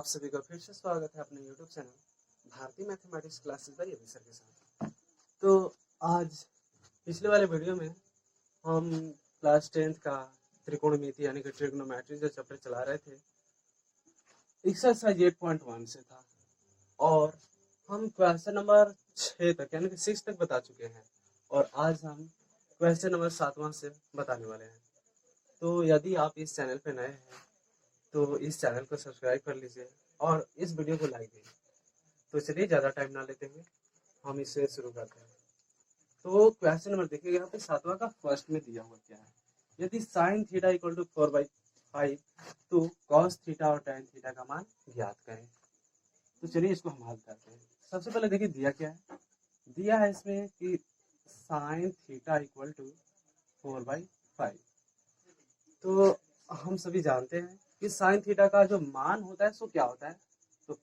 सभी का फिर से स्वागत है अपने YouTube चैनल भारतीय मैथमेटिक्स क्लासेस बाय अभी सर के साथ। तो आज पिछले वाले वीडियो में हम क्लास 10th का त्रिकोणमिति यानी कि ट्रिग्नोमेट्री जो चैप्टर चला रहे थे, एक्सरसाइज 8.1 से था और हम क्वेश्चन नंबर 6 तक यानी कि 6 तक बता चुके हैं और आज हम क्वेश्चन नंबर 7वां से बताने वाले हैं। तो यदि आप इस चैनल पर नए हैं तो इस चैनल को सब्सक्राइब कर लीजिए और इस वीडियो को लाइक कीजिए। तो चलिए ज़्यादा टाइम ना लेते हुए हम इसे शुरू करते हैं। तो क्वेश्चन नंबर देखिए, यहाँ पे 7वां का फर्स्ट में दिया हुआ क्या है। यदि साइन थीटा इक्वल टू 4/5 तो कॉस थीटा और टैन थीटा का मान ज्ञात करें। तो चलिए इसको हम हल करते हैं। सबसे पहले देखिए दिया क्या है। दिया है इसमें कि साइन थीटा इक्वल टू 4/5। तो हम सभी जानते हैं कि साइन थीटा का जो मान होता है सो क्या होता है, तो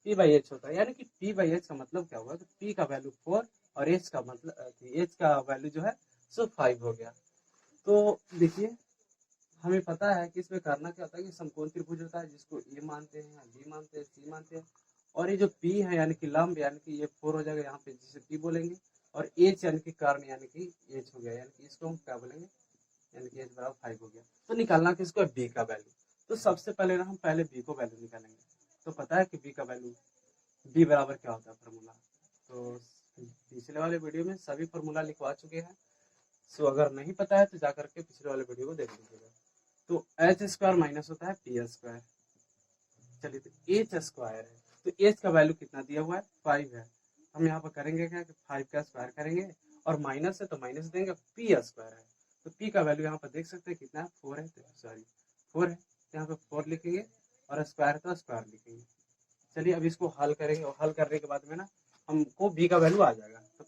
P/H होता है। यानी कि P/H का मतलब क्या हुआ, तो P का वैल्यू 4 और H का मतलब H का वैल्यू जो है सो 5 हो गया। तो देखिए हमें पता है कि इसमें करना क्या होता है कि समकोण त्रिभुज होता है जिसको A मानते हैं, B मानते हैं, C मानते हैं और ये जो P है यानी कि लंब यानी कि ये 4 हो जाएगा यहाँ पे जिसे P बोलेंगे और H यानी कि कर्ण यानी कि H हो गया, यानी कि इसको हम क्या बोलेंगे, यानी कि H बराबर 5 हो गया। तो निकालना किसको है, B का वैल्यू। तो सबसे पहले ना हम पहले B को वैल्यू निकालेंगे। तो पता है कि B का वैल्यू B बराबर क्या होता है फॉर्मूला। तो पिछले वाले वीडियो में सभी फॉर्मूला लिखवा चुके हैं, सो अगर नहीं पता है तो जाकर के पिछले वाले वीडियो को देख लीजिएगा। तो एच स्क्वायर माइनस होता है पी स्क्वायर। चलिए तो एच स्क्वायर है तो एच का वैल्यू कितना दिया हुआ है, 5 है। हम यहाँ पर करेंगे क्या कि 5 का स्क्वायर करेंगे और माइनस है तो माइनस देंगे, पी स्क्वायर है तो पी का वैल्यू यहाँ पर देख सकते हैं कितना है, 4 है। सॉरी 4 है तो यहाँ पर 4 लिखेंगे और स्क्वायर तो स्क्वायर लिखेंगे। चलिए अब इसको हल करेंगे और हल करने के बाद में ना हमको बी का वैल्यू आ जाएगा। तो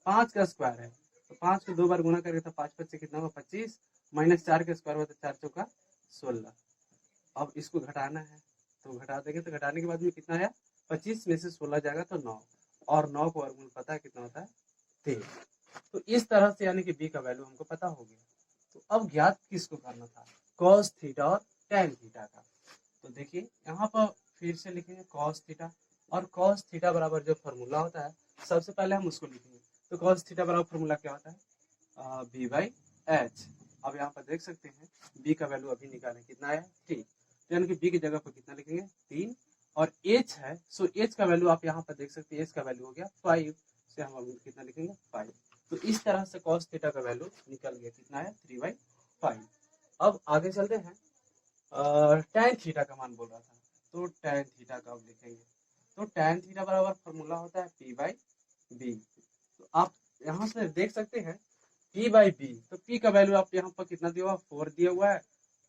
5 का स्क्वायर है तो 5 को 2 बार गुना करेंगे तो 5 से कितना होगा, 25 माइनस 4 का स्क्वायर होता है 4 चौका 16। अब इसको घटाना है तो घटा देंगे, तो घटाने के बाद में कितना आया, 25 में से 16 जाएगा तो 9 और 9 को वर्गमूल पता है कितना होता है, 3। तो इस तरह से यानी कि बी का वैल्यू हमको पता हो गया। तो अब ज्ञात किसको करना था, कॉस थीटा और टैन थीटा का। तो देखिए यहाँ पर फिर से लिखेंगे कॉस थीटा और कॉस थीटा बराबर जो फॉर्मूला होता है सबसे पहले हम उसको लिखेंगे। तो कॉस थीटा बराबर फॉर्मूला क्या होता है, B/H। अब यहाँ पर देख सकते हैं B का वैल्यू अभी निकालें, कितना आया, 3। तो यानी कि B की जगह पर कितना लिखेंगे, 3 और H है सो H का वैल्यू आप यहाँ पर देख सकते हैं, H का वैल्यू हो गया 5 से हम कितना लिखेंगे, 5। तो इस तरह से कॉस थीटा का वैल्यू निकल गया, कितना है, 3/5। अब आगे चलते हैं, टैन थीटा का मान बोल रहा था तो टैन थीटा का अब लिखेंगे। तो टैन थीटा बराबर फॉर्मूला होता है P/B। तो आप यहाँ से देख सकते हैं P/B, तो P का वैल्यू आप यहाँ पर कितना दिया हुआ, 4 दिया हुआ है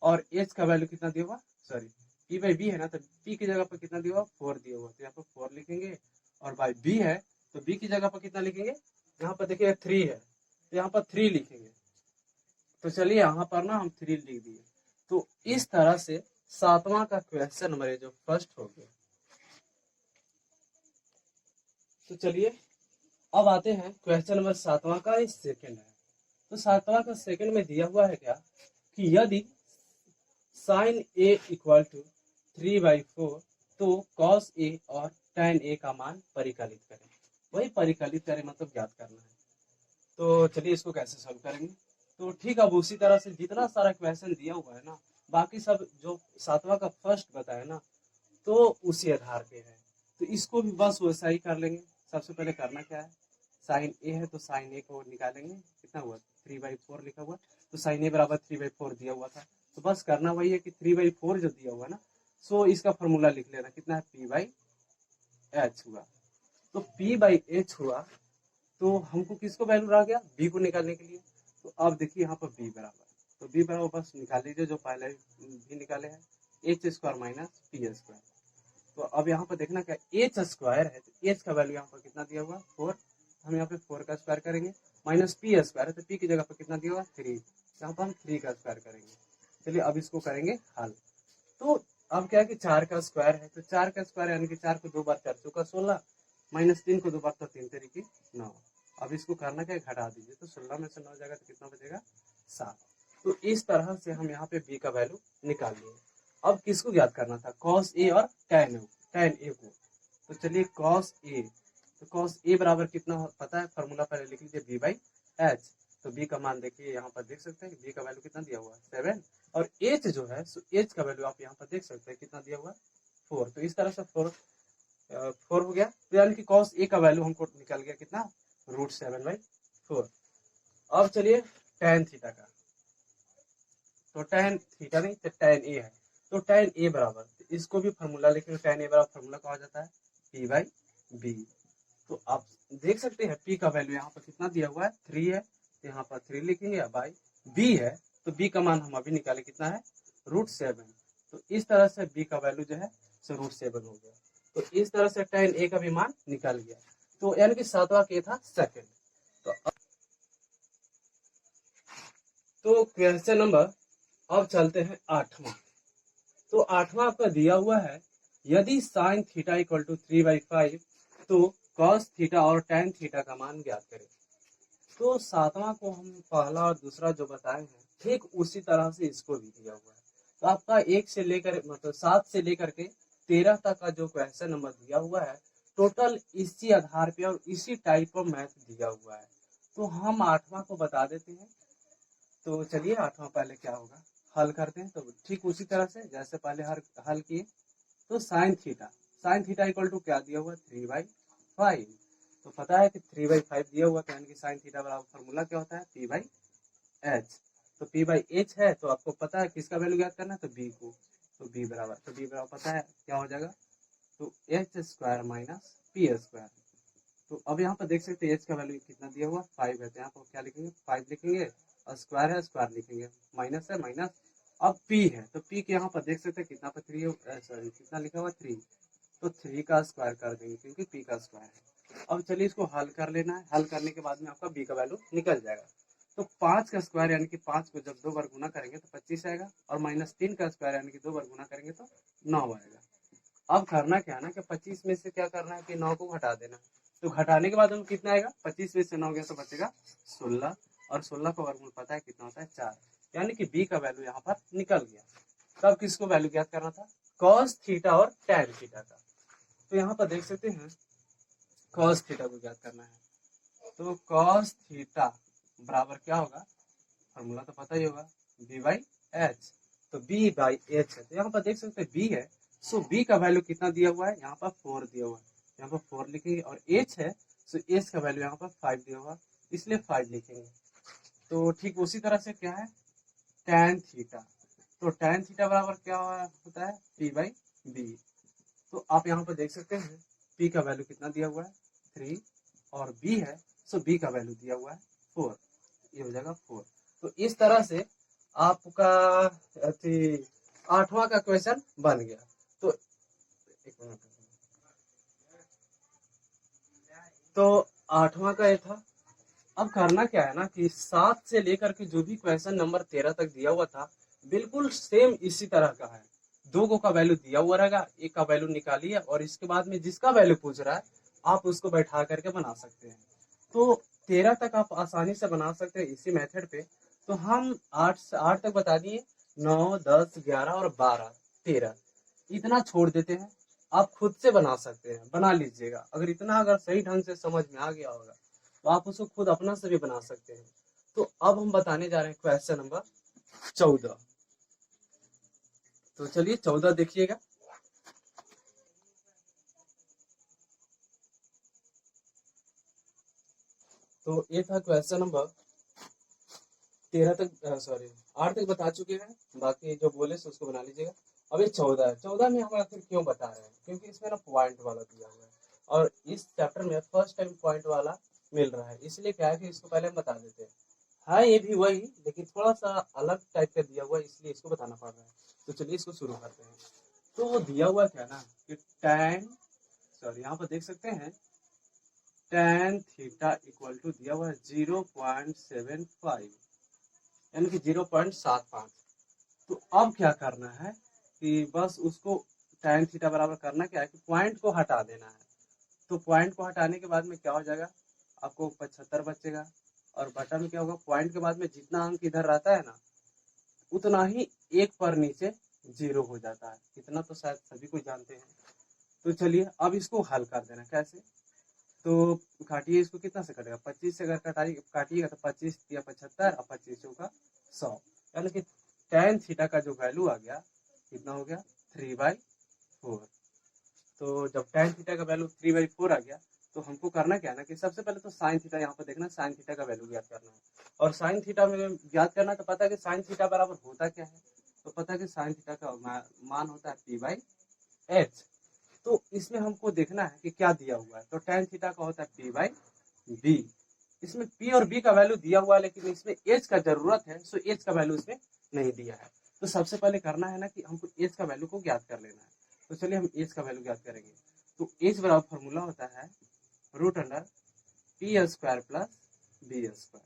और H का वैल्यू कितना दिया हुआ, सॉरी P/B है ना, तो P की जगह पर कितना दिया हुआ, 4 दिया हुआ, तो यहाँ पर 4 लिखेंगे और बाई B है तो B की जगह पर कितना लिखेंगे, यहाँ पर देखिए 3 है तो यहाँ पर 3 लिखेंगे। तो चलिए यहाँ पर ना हम 3 लिख दिए। तो इस तरह से 7वां का क्वेश्चन नंबर जो फर्स्ट हो गया। तो चलिए अब आते हैं क्वेश्चन नंबर 7वां का, इस सेकंड है। तो 7वां का सेकंड में दिया हुआ है क्या कि यदि साइन ए इक्वल टू 3/4 तो कॉस ए और टैन ए का मान परिकलित करें। वही परिकलित करें मतलब ज्ञात करना है। तो चलिए इसको कैसे सॉल्व करेंगे। तो ठीक है, अब उसी तरह से जितना सारा क्वेश्चन दिया हुआ है ना, बाकी सब जो 7वां का फर्स्ट बताया ना तो उसी आधार पे है। तो इसको भी बस वैसा ही कर लेंगे। सबसे पहले करना क्या है, साइन ए है तो साइन ए को निकालेंगे, कितना हुआ, 3/4 लिखा हुआ, तो साइन ए बराबर 3/4 दिया हुआ था। तो बस करना वही है कि 3/4 जो दिया हुआ ना, सो इसका फॉर्मूला लिख लेना, कितना है, P/H हुआ। तो P/H हुआ तो हमको किसको वैल्यू रह गया, B को निकालने के लिए। तो अब देखिए यहाँ पर B बराबर, तो B बराबर बस निकाल लीजिए जो पहले भी निकाले हैं, H square minus P square. तो अब यहाँ पर देखना क्या, H स्क्वायर है तो H का वैल्यू यहाँ पर कितना दिया हुआ, 4। हम यहाँ पे 4 का स्क्वायर करेंगे, माइनस P स्क्वायर है तो P की जगह पर कितना दिया हुआ, 3। यहाँ पर हम 3 का स्क्वायर करेंगे। चलिए अब इसको करेंगे हल। तो अब क्या है कि 4 का स्क्वायर है तो 4 का स्क्वायर यानी कि 4 को 2 बार 4 चौका 16 माइनस 3 को 2 बार तो 3 तरीके 9। अब इसको करना क्या है, घटा दीजिए, तो 16 में से 9 जाएगा तो कितना बचेगा, 7। तो इस तरह से हम यहाँ पे B का वैल्यू निकाल लिए। अब किसको ज्ञात करना था, कॉस ए और टेन ए को। तो चलिए कॉस ए, तो कॉस ए बराबर कितना पता है, फॉर्मूला पहले लिख लीजिए बी बाई एच। तो बी का मान देखिए यहाँ पर देख सकते हैं, बी का वैल्यू कितना दिया हुआ है 7, और एच जो है एच का वैल्यू आप यहाँ पर देख सकते हैं कितना दिया हुआ है 4। तो इस तरह से 4 हो गया, तो यानी कि कॉस ए का वैल्यू हमको निकल गया कितना, √7/4। अब चलिए tan थीटा का, तो tan थीटा नहीं तो tan ए है, तो tan ए बराबर, तो इसको भी फार्मूला लिखेंगे, tan ए बराबर फार्मूला कहा जाता है P/B। तो आप देख सकते हैं P का वैल्यू यहाँ पर कितना दिया हुआ है 3 है, तो यहाँ पर 3 लिखेंगे, बाई B है तो B का मान हम अभी निकाले कितना है √7। तो इस तरह से B का वैल्यू जो है √7 हो गया। तो इस तरह से tan A का भी मान निकल गया। तो यानी कि 7वां के था सेकंड। तो क्वेश्चन नंबर अब चलते हैं 8वां। तो 8वां आपका दिया हुआ है, यदि sin थीटा इक्वल टू 3/5 तो cos थीटा और tan थीटा का मान ज्ञात करें। तो 7वां को हम पहला और दूसरा जो बताए हैं ठीक उसी तरह से इसको भी दिया हुआ है। तो आपका 1 से लेकर मतलब 7 से लेकर के 13 तक का जो क्वेश्चन नंबर दिया हुआ है टोटल इसी आधार पे और इसी टाइप ऑफ मैथ दिया हुआ है। तो हम 8वां को बता देते हैं। तो चलिए 8वां पहले क्या होगा, हल करते हैं। तो ठीक उसी तरह से जैसे पहले हल किए, तो साइन थीटा इक्वल टू क्या दिया हुआ 3/5। तो पता है कि 3/5 दिया हुआ, यानी कि साइन थीटा बराबर फॉर्मूला क्या होता है P/H। तो P/H है, तो आपको पता है किसका वैल्यू ज्ञात करना है, तो B को। तो B बराबर पता है क्या हो जाएगा, तो H² - P²। तो अब यहाँ पर देख सकते हैं H का वैल्यू कितना दिया हुआ 5 है, तो यहाँ पर क्या लिखेंगे 5 लिखेंगे, और स्क्वायर है स्क्वायर लिखेंगे, माइनस है माइनस। अब P है, तो P के यहाँ पर देख सकते हैं कितना पर 3, सॉरी कितना लिखा हुआ 3, तो 3 का स्क्वायर कर देंगे क्योंकि P का स्क्वायर है। अब चलिए इसको हल कर लेना है, हल करने के बाद में आपका B का वैल्यू निकल जाएगा। तो 5 का स्क्वायर यानी कि 5 को जब 2 बार गुना करेंगे तो 25 आएगा, और -3 का स्क्वायर यानी कि 2 बार गुना करेंगे तो 9 आएगा। अब करना क्या है ना कि 25 में से क्या करना है कि 9 को घटा देना। तो घटाने के बाद हम कितना आएगा, 25 में से 9 गया तो बचेगा 16, और 16 का वर्गमूल पता है कितना होता है 4, यानी कि B का वैल्यू यहाँ पर निकल गया। तब किसको वैल्यू ज्ञात करना था, cos थीटा और tan थीटा का। तो यहाँ पर देख सकते हैं cos थीटा को ज्ञात करना है। तो cos थीटा बराबर क्या होगा, फॉर्मूला तो पता ही होगा B/H। तो B/H है, तो यहाँ पर देख सकते हैं B है, सो B का वैल्यू कितना दिया हुआ है, यहाँ पर 4 दिया हुआ है, यहाँ पर 4 लिखेंगे, और H है सो H का वैल्यू यहाँ पर 5 दिया हुआ, इसलिए 5 लिखेंगे। तो ठीक उसी तरह से क्या है tan थीटा, तो tan थीटा बराबर क्या होता है P/B। तो आप यहाँ पर देख सकते हैं P का वैल्यू कितना दिया हुआ है 3, और B है सो B का वैल्यू दिया हुआ है 4, ये हो जाएगा 4। तो इस तरह से आपका 8वां का क्वेश्चन बन गया। तो एक मिनट, तो 8वां का ये था। अब करना क्या है ना कि 7 से लेकर के जो भी क्वेश्चन नंबर 13 तक दिया हुआ था बिल्कुल सेम इसी तरह का है। 2 को का वैल्यू दिया हुआ रहेगा, एक का वैल्यू निकालिए, और इसके बाद में जिसका वैल्यू पूछ रहा है आप उसको बैठा करके बना सकते हैं। तो 13 तक आप आसानी से बना सकते हैं इसी मेथड पे। तो हम 8 तक बता दिए, 9, 10, 11 और 12, 13 इतना छोड़ देते हैं। आप खुद से बना सकते हैं, बना लीजिएगा। अगर सही ढंग से समझ में आ गया होगा तो आप उसको खुद अपना से भी बना सकते हैं। तो अब हम बताने जा रहे हैं क्वेश्चन नंबर 14। तो चलिए 14 देखिएगा। तो ये था क्वेश्चन नंबर 13 तक, सॉरी 8 तक बता चुके हैं, बाकी जो बोले सो उसको बना लीजिएगा। अभी 14 है, 14 में हम आखिर क्यों बता रहे हैं, क्योंकि इसमें ना पॉइंट वाला दिया हुआ है, और इस चैप्टर में फर्स्ट टाइम पॉइंट वाला मिल रहा है, इसलिए क्या है कि इसको पहले हम बता देते हैं। हाँ ये भी वही, लेकिन थोड़ा सा अलग टाइप का दिया हुआ है, इसलिए इसको बताना पड़ रहा है। तो चलिए इसको शुरू करते हैं। तो वो दिया हुआ क्या ना कि यहाँ पर देख सकते हैं tan थीटा इक्वल टू दिया हुआ है 0.75, यानी कि 0.75। तो अब क्या करना है कि बस उसको tan थीटा बराबर करना क्या है कि पॉइंट को हटा देना है। तो पॉइंट को हटाने के बाद में क्या हो जाएगा, आपको 75 बचेगा, और बटा में क्या होगा, पॉइंट के बाद में जितना अंक इधर रहता है ना उतना ही एक पर नीचे 0 हो जाता है। इतना तो शायद सभी कोई जानते हैं। तो चलिए अब इसको हल कर देना कैसे। तो काटिए इसको, कितना से कटेगा, 25 से अगर काटिएगा तो 25 या 75 और 25 का 100, यानी कि tan थीटा का जो वैल्यू आ गया कितना हो गया 3/4। तो जब tan थीटा का वैल्यू 3/4 आ गया तो हमको करना क्या है ना कि सबसे पहले तो साइन थीटा यहाँ पर देखना, साइन थीटा का वैल्यू ज्ञात करना है। और साइन थीटा में ज्ञात करना तो पता है कि साइन थीटा बराबर होता क्या है, तो पता है कि साइन थीटा का मान होता है p/h। तो इसमें हमको देखना है कि क्या दिया हुआ है, तो tan थीटा का होता है p/b। इसमें p और b का वैल्यू दिया हुआ है लेकिन इसमें h का जरूरत है, सो h का वैल्यू इसमें नहीं दिया है। तो सबसे पहले करना है ना कि हमको h का वैल्यू को ज्ञात कर लेना है। तो चलिए हम h का वैल्यू ज्ञात करेंगे। तो h बराबर फॉर्मूला होता है √p² प्लस b²।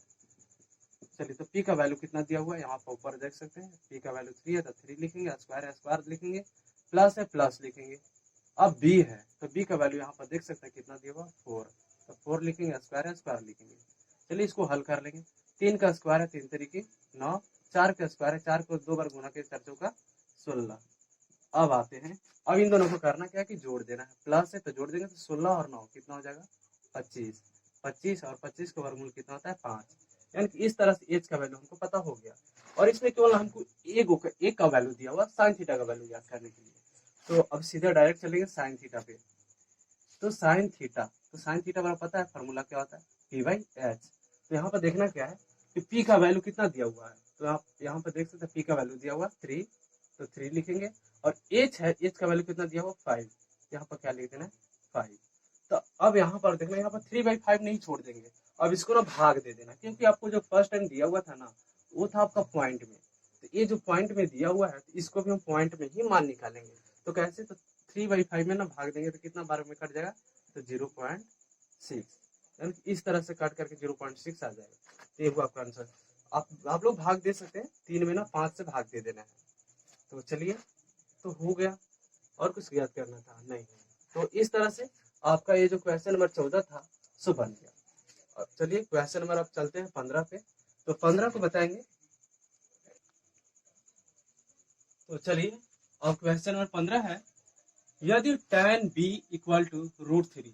चलिए तो p का वैल्यू कितना दिया हुआ है यहाँ पर ऊपर देख सकते हैं, p का वैल्यू 3 है तो 3 लिखेंगे, स्क्वायर लिखेंगे, प्लस है प्लस लिखेंगे। अब b है तो b का वैल्यू यहाँ पर देख सकते हैं कितना दिया हुआ 4, तो 4 लिखेंगे, स्क्वायर लिखेंगे। चलिए इसको हल कर लेंगे। 3 का स्क्वायर है 3 तरीके 9, 4 का स्क्वायर है 4 को 2 बार गुना के 4 चौका 16। अब आते हैं, अब इन दोनों को करना क्या है कि जोड़ देना है, प्लस है तो जोड़ देंगे तो 16 और 9 कितना हो जाएगा 25, 25 और 25 का वर्गमूल कितना होता है 5। यानी कि इस तरह से एच का वैल्यू हमको पता हो गया। और इसमें केवल हमको एक का वैल्यू दिया हुआ साइन थीटा का वैल्यू याद करने के लिए। तो अब सीधा डायरेक्ट चलेंगे साइन थीटा पे। तो साइन थीटा वाला पता है फॉर्मूला क्या होता है p/h। तो यहाँ पर देखना क्या है कि p का वैल्यू कितना दिया हुआ है, तो आप यहाँ पर देख सकते हैं p का वैल्यू दिया हुआ 3, तो 3 लिखेंगे। और h है, h का वैल्यू कितना दिया हुआ 5, यहाँ पर क्या लिख देना है 5। तो अब यहाँ पर देखना, यहाँ पर 3/5 नहीं छोड़ देंगे, अब इसको ना भाग दे देना, क्योंकि आपको जो फर्स्ट टाइम दिया हुआ था ना वो था आपका पॉइंट में। तो ये जो पॉइंट में दिया हुआ है तो इसको भी हम पॉइंट में ही मान निकालेंगे। तो कैसे, तो 3/5 में ना भाग देंगे तो कितना बार में कट जाएगा, तो 0.6, यानी कि इस तरह से काट करके 0.6 आ जाएगा। तो ये हुआ आपका आंसर। आप लोग भाग दे सकते हैं, 3 में ना 5 से भाग दे देना है। तो चलिए, तो हो गया, और कुछ याद करना था नहीं। तो इस तरह से आपका ये जो क्वेश्चन नंबर 14 था सो बन गया। और चलिए क्वेश्चन नंबर अब चलते हैं 15 पे। तो 15 को बताएंगे। तो चलिए अब क्वेश्चन नंबर 15 है, यदि tan b इक्वल टू √3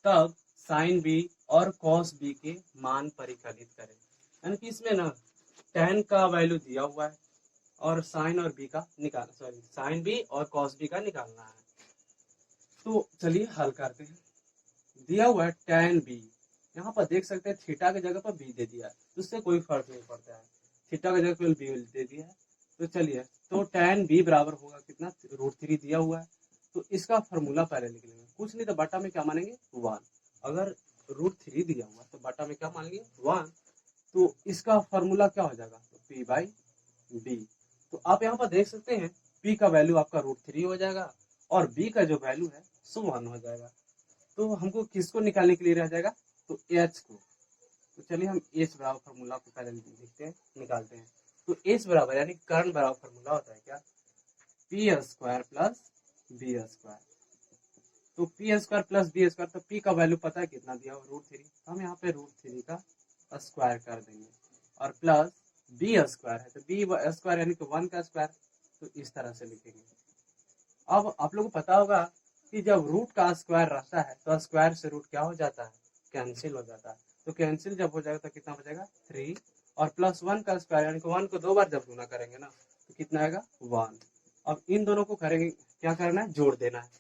तब sin b और cos b के मान परिकलित करें। यानी कि इसमें ना tan का वैल्यू दिया हुआ है और sin और b का sin b और cos b का निकालना है। तो चलिए हल करते हैं। दिया हुआ है tan b, यहाँ पर देख सकते हैं थीटा की जगह पर b दे दिया है, तो उससे कोई फर्क नहीं पड़ता है, थीटा की जगह पर b दे दिया है। तो चलिए, तो tan b बराबर होगा कितना, √3 दिया हुआ है। तो इसका फॉर्मूला पहले लिख लेंगे, कुछ नहीं तो बटा में क्या मानेंगे 1। अगर √3 दिया हुआ तो बटा में क्या मानेंगे 1। तो इसका फॉर्मूला क्या हो जाएगा, तो p/b। तो आप यहाँ पर देख सकते हैं p का वैल्यू आपका √3 हो जाएगा और b का जो वैल्यू है सो 1 हो जाएगा। तो हमको किसको निकालने के लिए रह जाएगा, तो एच को। तो चलिए हम एच बराबर फॉर्मूला को पहले लिखते हैं, निकालते हैं। तो एच बराबर यानी करंट बराबर फॉर्मूला होता है क्या, p² प्लस b²। तो p² प्लस b², तो p का वैल्यू पता है कितना दिया हुआ √3, तो हम यहाँ पे √3 का स्क्वायर कर देंगे और प्लस b² है तो b² यानी कि 1 का स्क्वायर, तो इस तरह से लिखेंगे। अब आप लोगों को पता होगा कि जब रूट का स्क्वायर रहता है तो स्क्वायर से रूट क्या हो जाता है, कैंसिल हो जाता है। तो कैंसिल जब हो जाएगा तो कितना बचेगा 3, और प्लस 1 का स्क्वायर यानी कि 1 को 2 बार जब गुना करेंगे ना तो कितना आएगा 1। अब इन दोनों को करेंगे, क्या करना है, जोड़ देना है।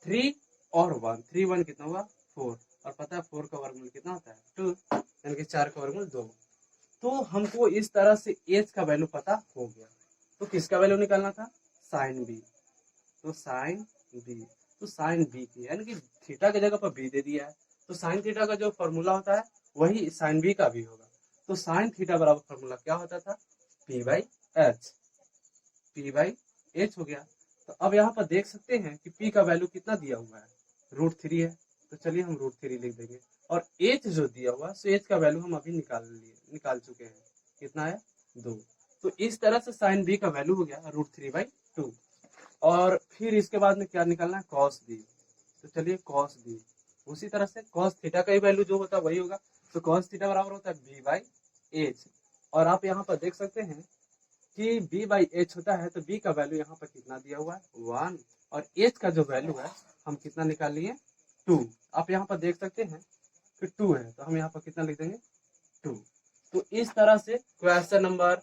3 और 1, 3 1 कितना हुआ 4, और पता है 4 का वर्गमूल कितना होता है 2, यानी कि 4 का वर्गमूल 2। तो हमको इस तरह से एच का वैल्यू पता हो गया। तो किसका वैल्यू निकालना था, साइन बी। तो साइन बी, तो साइन बी की यानी कि थीटा की जगह पर बी दे दिया है, तो साइन थीटा का जो फॉर्मूला होता है वही साइन बी का भी होगा। तो साइन थीटा बराबर फॉर्मूला क्या होता था, p/h, p/h हो गया। तो अब यहाँ पर देख सकते हैं कि p का वैल्यू कितना दिया हुआ है, √3 है। तो चलिए हम √3 लिख देंगे, और h जो दिया हुआ है, सो h का वैल्यू हम अभी निकाल चुके हैं, कितना है 2। तो इस तरह से साइन बी का वैल्यू हो गया √3/2। और फिर इसके बाद में क्या निकालना है, कॉस बी। तो चलिए कॉस बी, उसी तरह से कॉस थीटा का ही वैल्यू जो होता है वही होगा। तो कॉस थीटा बराबर होता है b/h। और आप यहाँ पर देख सकते हैं कि b बाई एच होता है, तो b का वैल्यू यहाँ पर कितना दिया हुआ है 1, और h का जो वैल्यू है हम कितना निकाल लिए 2। आप यहाँ पर देख सकते हैं कि 2 है, तो हम यहाँ पर कितना लिख देंगे 2। तो इस तरह से क्वेश्चन नंबर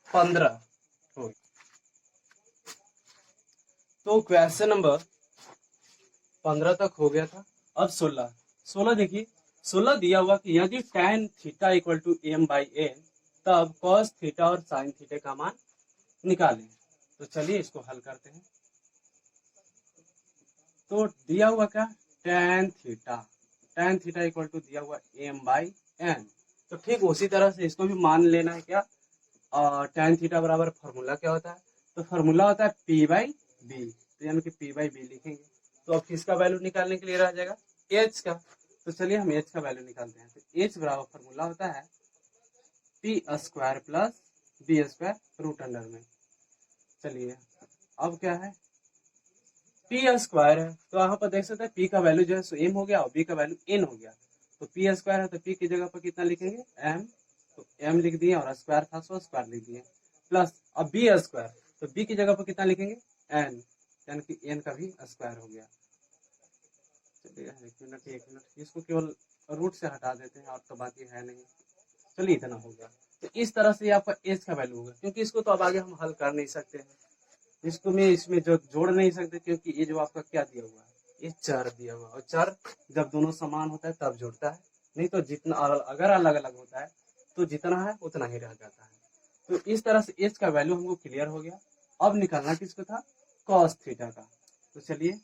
15 हो। तो क्वेश्चन नंबर 15 तक हो गया था। अब 16 देखिए, 16 दिया हुआ कि यदि tan theta equal to M by N, तब cos थीटा और sin थीटा का मान निकालें। तो चलिए इसको हल करते हैं। तो दिया हुआ क्या, tan थीटा इक्वल टू दिया हुआ एम बाई एन। तो ठीक उसी तरह से इसको भी मान लेना है क्या, tan थीटा बराबर फॉर्मूला क्या होता है, तो फॉर्मूला होता है पी बाई बी, तो यानी कि पी बाई बी लिखेंगे। तो अब किसका वैल्यू निकालने के लिए रह जाएगा, एच का। तो चलिए हम एच का वैल्यू निकालते हैं। तो एच बराबर फॉर्मूला होता है P square plus B square root under में। चलिए अब क्या है, पी स्क्वायर है, तो यहाँ पर देख सकते हैं पी का वैल्यू जो है सो एम हो गया और बी का वैल्यू एन हो गया। तो पी स्क्वायर है तो पी की जगह पर कितना लिखेंगे एम, तो एम लिख दिए, और स्क्वायर था सो स्क्वायर लिख दिए, प्लस अब बी स्क्वायर, तो बी की जगह पर कितना लिखेंगे एन, यानी कि एन का भी स्क्वायर हो गया। चलिए एक मिनट, इसको केवल रूट से हटा देते हैं, और तो बाकी है नहीं। चलिए इतना हो गया। तो इस तरह से आपका एच का वैल्यू होगा, क्योंकि इसको तो अब आगे हम हल कर नहीं सकते हैं, इसको मैं इसमें जो जोड़ नहीं सकते, क्योंकि ये जो आपका क्या दिया हुआ है, ये चर दिया हुआ है, और चर जब दोनों समान होता है तब जुड़ता है, नहीं तो जितना अगर अलग अलग होता है तो जितना है उतना ही रह जाता है। तो इस तरह से एच का वैल्यू हमको क्लियर हो गया। अब निकालना किसको था, कॉस थीटा का। तो चलिए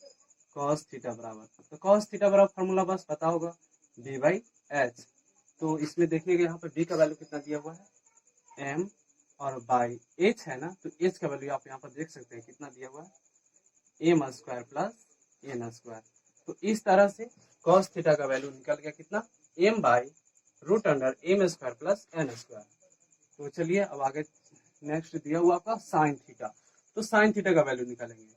कॉस थीटा बराबर, तो कॉस थीटा बराबर फॉर्मूला बस पता होगा बी बाई एच। तो इसमें देखिएगा यहाँ पे बी का वैल्यू कितना दिया हुआ है एम, और बाई एच है ना, तो एच का वैल्यू आप यहाँ पर देख सकते हैं कितना दिया हुआ है M square plus N square. तो इस तरह से कॉस थीटा का वैल्यू निकल गया कितना M by root under M square plus N square. तो चलिए अब आगे नेक्स्ट दिया हुआ आपका साइन थीटा। तो साइन थीटा का वैल्यू निकालेंगे।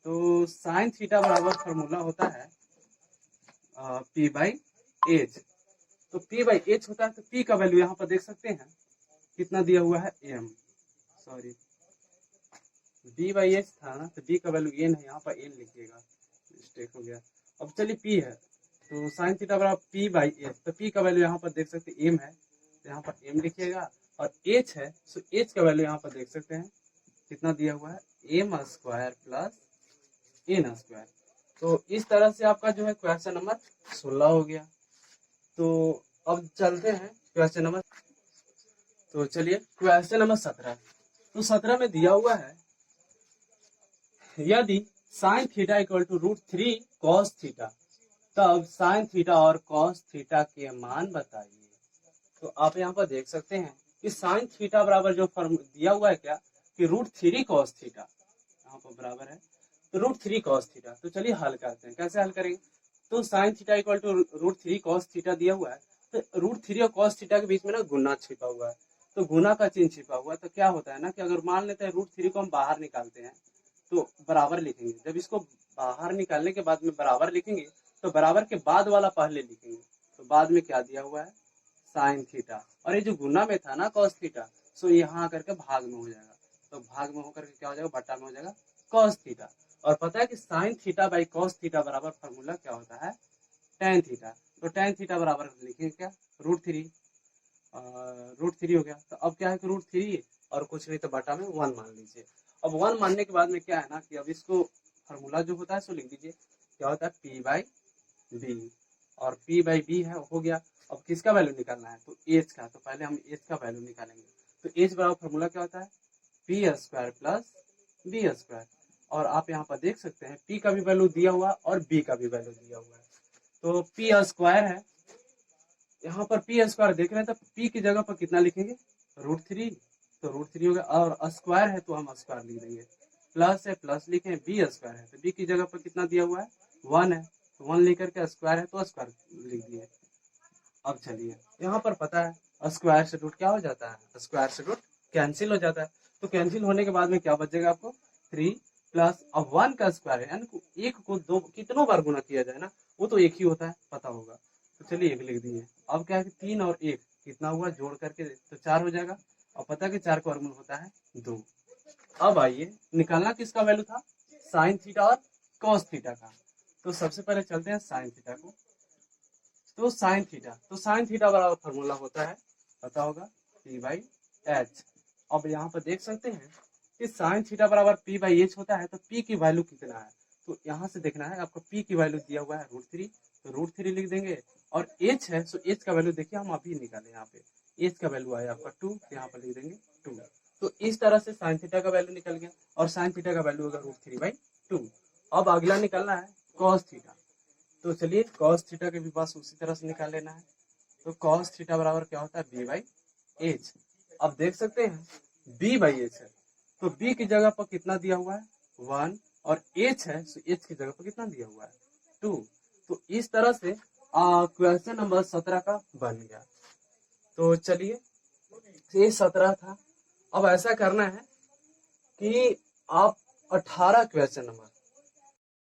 तो साइन थीटा बराबर फॉर्मूला होता है पी बाई एच। तो पी बाई एच होता है, तो पी का वैल्यू यहाँ पर देख सकते हैं कितना दिया हुआ है M, sorry B by H था ना, तो बी का वैल्यू एन है, यहाँ पर एन लिखिएगा, मिस्टेक हो गया। अब चलिए पी है, तो साइन थीटा बराबर पी बाई एच, तो पी का वैल्यू यहाँ पर देख सकते हैं एम है, तो यहाँ पर एम लिखिएगा, और एच है तो एच का वैल्यू यहाँ पर देख सकते हैं कितना दिया हुआ है M square plus N square. तो इस तरह से आपका जो है क्वेश्चन नंबर 16 हो गया। तो अब चलते हैं क्वेश्चन नंबर, तो चलिए क्वेश्चन नंबर 17। तो 17 में दिया हुआ है यदि sine theta equal to root 3 cos theta, तब साइन थीटा और कॉस थीटा के मान बताइए। तो आप यहाँ पर देख सकते हैं कि साइन थीटा बराबर जो फॉर्म दिया हुआ है क्या, कि रूट 3 कॉस थीटा, यहाँ पर बराबर है तो रूट 3 कॉस थीटा। तो चलिए हल करते हैं, कैसे हल करेंगे। तो sine theta equal to root 3 cos theta दिया हुआ है, तो रूट 3 और कॉस थीटा के बीच में ना गुना छिपा हुआ है, तो गुना का चिन्ह छिपा हुआ है, तो क्या होता है ना कि अगर मान लेते हैं रूट 3 को हम बाहर निकालते हैं तो बराबर लिखेंगे, जब इसको बाहर निकालने के बाद में बराबर लिखेंगे तो बराबर के बाद वाला पहले लिखेंगे। तो बाद में क्या दिया हुआ है साइन थीटा, और ये जो गुना में था ना कॉस थीटा, सो यहाँ आकर के भाग में हो जाएगा, तो भाग में होकर के क्या हो जाएगा बट्टा में हो जाएगा कॉस थीटा। और पता है कि sine theta by cos theta बराबर फॉर्मूला क्या होता है टेन थीटा। तो टेन थीटा बराबर लिखेंगे क्या रूट थ्री हो गया। तो अब क्या है कि रूट थ्री और कुछ नहीं तो बटा में 1 मान लीजिए। अब 1 मानने के बाद में क्या है ना कि अब इसको फॉर्मूला जो होता है सो लिख दीजिए, क्या होता है पी बाई बी, और पी बाई बी है हो गया। अब किसका वैल्यू निकालना है तो एच का, तो पहले हम एच का वैल्यू निकालेंगे। तो एच बराबर फॉर्मूला क्या होता है P square plus B square, और आप यहाँ पर देख सकते हैं पी का भी वैल्यू दिया हुआ और बी का भी वैल्यू दिया हुआ है। तो पी स्क्वायर है, यहाँ पर पी स्क्वायर देख रहे हैं, तो पी की जगह पर कितना लिखेंगे रूट 3, तो रूट 3 हो गया, और स्क्वायर है तो हम स्क्वायर लिख देंगे, प्लस है प्लस लिखे, बी स्क्वायर है तो बी की जगह पर कितना दिया हुआ है 1 है, तो 1 लेकर के स्क्वायर है तो स्क्वायर लिख दिए। अब चलिए यहाँ पर पता है स्क्वायर से रूट क्या हो जाता है, स्क्वायर से रूट कैंसिल हो जाता है, तो कैंसिल होने के बाद में क्या बचेगा आपको 3 प्लस, अब 1 का स्क्वायर है यानी एक को दो कितनों बार गुना किया जाए ना, वो तो एक ही होता है पता होगा, तो चलिए एक लिख दिए। अब क्या है कि 3 और 1 कितना हुआ जोड़ करके तो 4 हो जाएगा, और पता है कि 4 का वर्गमूल होता है 2। अब आइए निकालना किसका वैल्यू था, साइन थीटा और कॉस थीटा का। तो सबसे पहले चलते हैं साइन थीटा को। तो साइन थीटा बराबर फॉर्मूला होता है, पता होगा, पी बाई एच। अब यहाँ पर देख सकते हैं कि साइन थीटा बराबर पी बाई एच होता है, तो पी की वैल्यू कितना है, तो यहाँ से देखना है आपको पी की वैल्यू दिया हुआ है √3, तो √3 लिख देंगे। और एच है, सो एच का वैल्यू देखिए हम अभी निकाले, यहाँ पे एच का वैल्यू आया आपका 2, यहाँ पर लिख देंगे 2। तो इस तरह से साइन थीटा का वैल्यू निकल गया, और साइन थीटा का वैल्यू होगा √3/2। अब अगला निकालना है कॉस थीटा। तो चलिए कॉस थीटा के भी पास उसी तरह से निकाल लेना है। तो कॉस थीटा बराबर क्या होता है, बी बाई एच। अब देख सकते हैं बी बाई एच है, तो बी की जगह पर कितना दिया हुआ है 1, और एच है, तो एच की जगह पर कितना दिया हुआ है 2। तो इस तरह से क्वेश्चन नंबर 17 का बन गया। तो चलिए ये 17 था। अब ऐसा करना है कि आप 18 क्वेश्चन नंबर